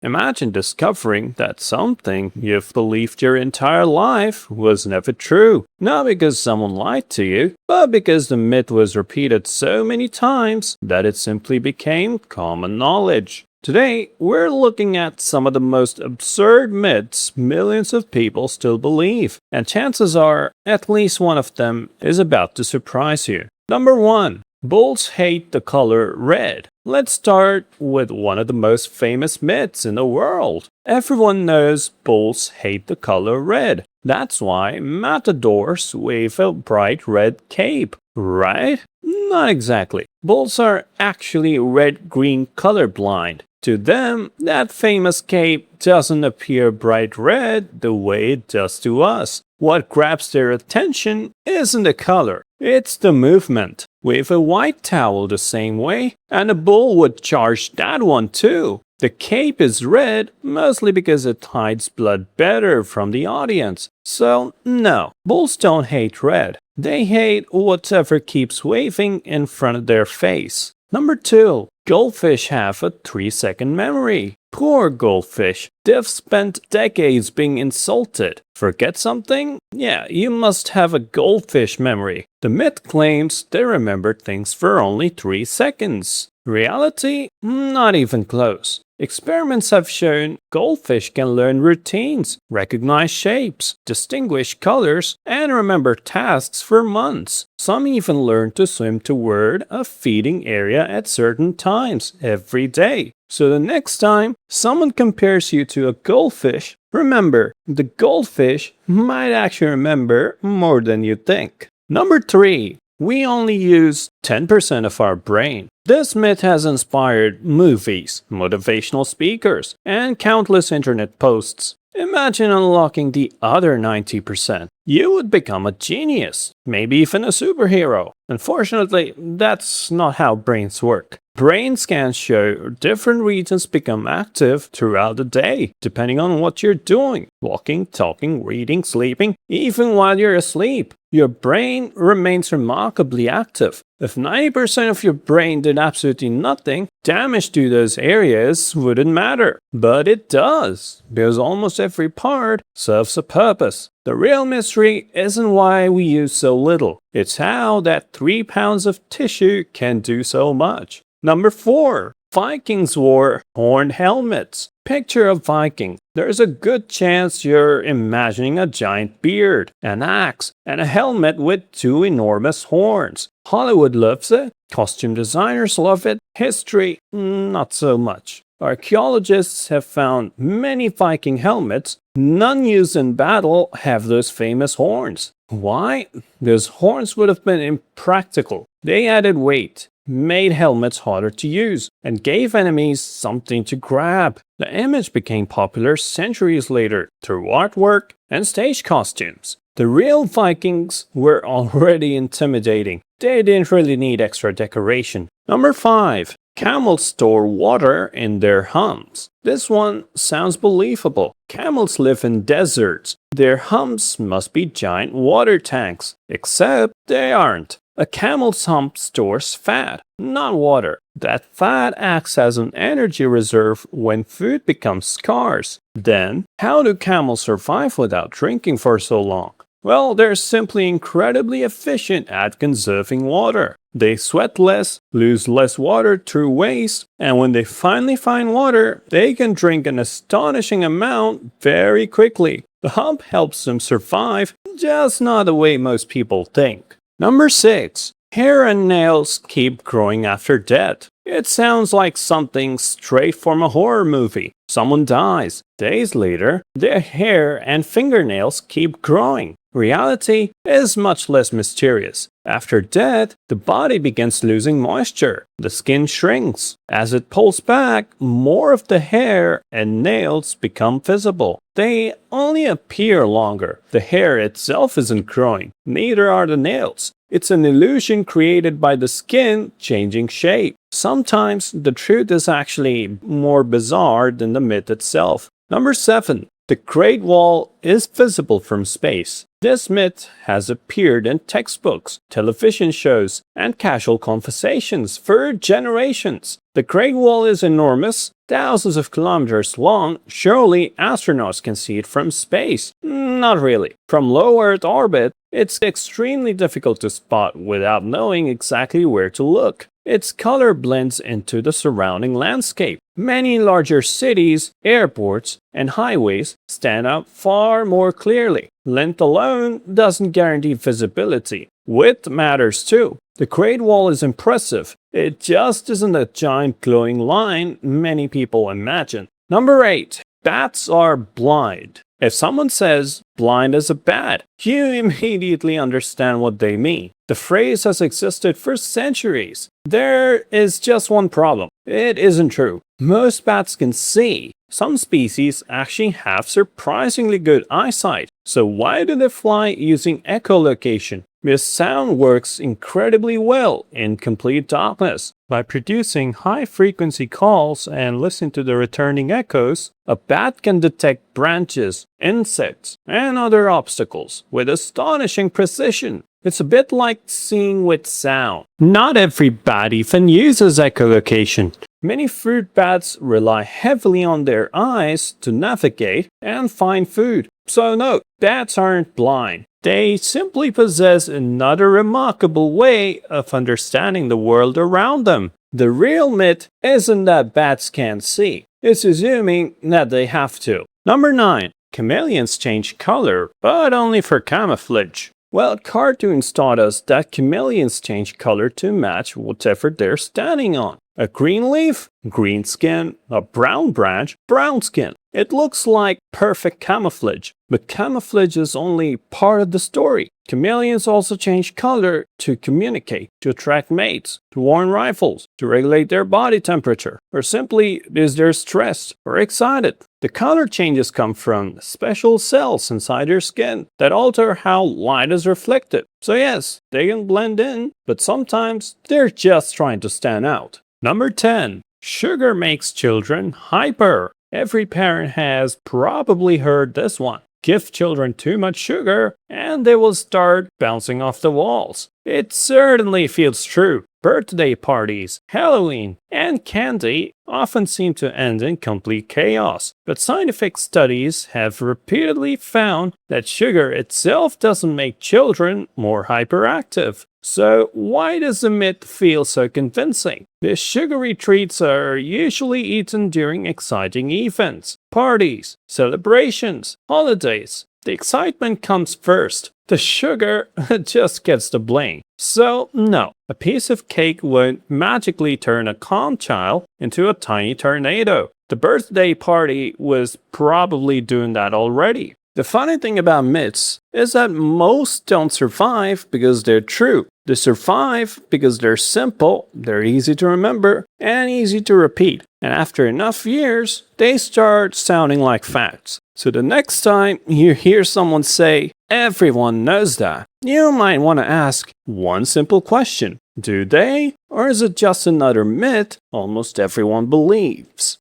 Imagine discovering that something you've believed your entire life was never true. Not because someone lied to you, but because the myth was repeated so many times that it simply became common knowledge. Today, we're looking at some of the most absurd myths millions of people still believe, and chances are at least one of them is about to surprise you. Number 1. Bulls hate the color red. Let's start with one of the most famous myths in the world. Everyone knows bulls hate the color red. That's why matadors wave a bright red cape, right? Not exactly. Bulls are actually red-green colorblind. To them, that famous cape doesn't appear bright red the way it does to us. What grabs their attention isn't the color, it's the movement. Wave a white towel the same way, and a bull would charge that one too. The cape is red mostly because it hides blood better from the audience. So, no, bulls don't hate red. They hate whatever keeps waving in front of their face. Number 2. Goldfish have a 3-second memory. Poor goldfish. They've spent decades being insulted. Forget something? Yeah, you must have a goldfish memory. The myth claims they remember things for only 3 seconds. Reality? Not even close. Experiments have shown goldfish can learn routines, recognize shapes, distinguish colors, and remember tasks for months. Some even learn to swim toward a feeding area at certain times every day. So the next time someone compares you to a goldfish, remember, the goldfish might actually remember more than you think. Number 3. We only use 10% of our brain. This myth has inspired movies, motivational speakers, and countless internet posts. Imagine unlocking the other 90%. You would become a genius, maybe even a superhero. Unfortunately, that's not how brains work. Brain scans show different regions become active throughout the day, depending on what you're doing. Walking, talking, reading, sleeping, even while you're asleep. Your brain remains remarkably active. If 90% of your brain did absolutely nothing, damage to those areas wouldn't matter. But it does, because almost every part serves a purpose. The real mystery isn't why we use so little. It's how that 3 pounds of tissue can do so much. Number 4. Vikings wore horned helmets. Picture a Viking. There's a good chance you're imagining a giant beard, an axe, and a helmet with 2 enormous horns. Hollywood loves it. Costume designers love it. History, not so much. Archaeologists have found many Viking helmets. None used in battle have those famous horns. Why? Those horns would have been impractical. They added weight, made helmets harder to use, and gave enemies something to grab. The image became popular centuries later through artwork and stage costumes. The real Vikings were already intimidating. They didn't really need extra decoration. Number 5. Camels store water in their humps. This one sounds believable. Camels live in deserts. Their humps must be giant water tanks. Except they aren't. A camel's hump stores fat, not water. That fat acts as an energy reserve when food becomes scarce. Then, how do camels survive without drinking for so long? Well, they're simply incredibly efficient at conserving water. They sweat less, lose less water through waste, and when they finally find water, they can drink an astonishing amount very quickly. The hump helps them survive, just not the way most people think. Number 6. Hair and nails keep growing after death. It sounds like something straight from a horror movie. Someone dies. Days later, their hair and fingernails keep growing. Reality is much less mysterious. After death, the body begins losing moisture. The skin shrinks. As it pulls back, more of the hair and nails become visible. They only appear longer. The hair itself isn't growing. Neither are the nails. It's an illusion created by the skin changing shape. Sometimes the truth is actually more bizarre than the myth itself. Number 7. The Great Wall is visible from space. This myth has appeared in textbooks, television shows, and casual conversations for generations. The Great Wall is enormous, thousands of kilometers long. Surely astronauts can see it from space. Not really. From low Earth orbit, it's extremely difficult to spot without knowing exactly where to look. Its color blends into the surrounding landscape. Many larger cities, airports, and highways stand out far more clearly. Length alone doesn't guarantee visibility. Width matters too. The Great Wall is impressive. It just isn't a giant glowing line many people imagine. Number 8. Bats are blind. If someone says blind as a bat, you immediately understand what they mean. The phrase has existed for centuries. There is just one problem. It isn't true. Most bats can see. Some species actually have surprisingly good eyesight. So why do they fly using echolocation? Because sound works incredibly well in complete darkness. By producing high-frequency calls and listening to the returning echoes, a bat can detect branches, insects, and other obstacles with astonishing precision. It's a bit like seeing with sound. Not every bat even uses echolocation. Many fruit bats rely heavily on their eyes to navigate and find food. So no, bats aren't blind. They simply possess another remarkable way of understanding the world around them. The real myth isn't that bats can't see. It's assuming that they have to. Number 9. Chameleons change color, but only for camouflage. Well, cartoons taught us that chameleons change color to match whatever they're standing on. A green leaf, green skin. A brown branch, brown skin. It looks like perfect camouflage, but camouflage is only part of the story. Chameleons also change color to communicate, to attract mates, to warn rivals, to regulate their body temperature, or simply because they're stressed or excited. The color changes come from special cells inside their skin that alter how light is reflected. So yes, they can blend in, but sometimes they're just trying to stand out. Number 10. Sugar makes children hyper. Every parent has probably heard this one. Give children too much sugar and they will start bouncing off the walls. It certainly feels true. Birthday parties, Halloween, and candy often seem to end in complete chaos. But scientific studies have repeatedly found that sugar itself doesn't make children more hyperactive. So why does the myth feel so convincing? The sugary treats are usually eaten during exciting events, parties, celebrations, holidays. The excitement comes first. The sugar just gets the blame. So no, a piece of cake won't magically turn a calm child into a tiny tornado. The birthday party was probably doing that already. The funny thing about myths is that most don't survive because they're true. They survive because they're simple, they're easy to remember, and easy to repeat. And after enough years, they start sounding like facts. So the next time you hear someone say, "Everyone knows that," you might want to ask one simple question. Do they? Or is it just another myth almost everyone believes?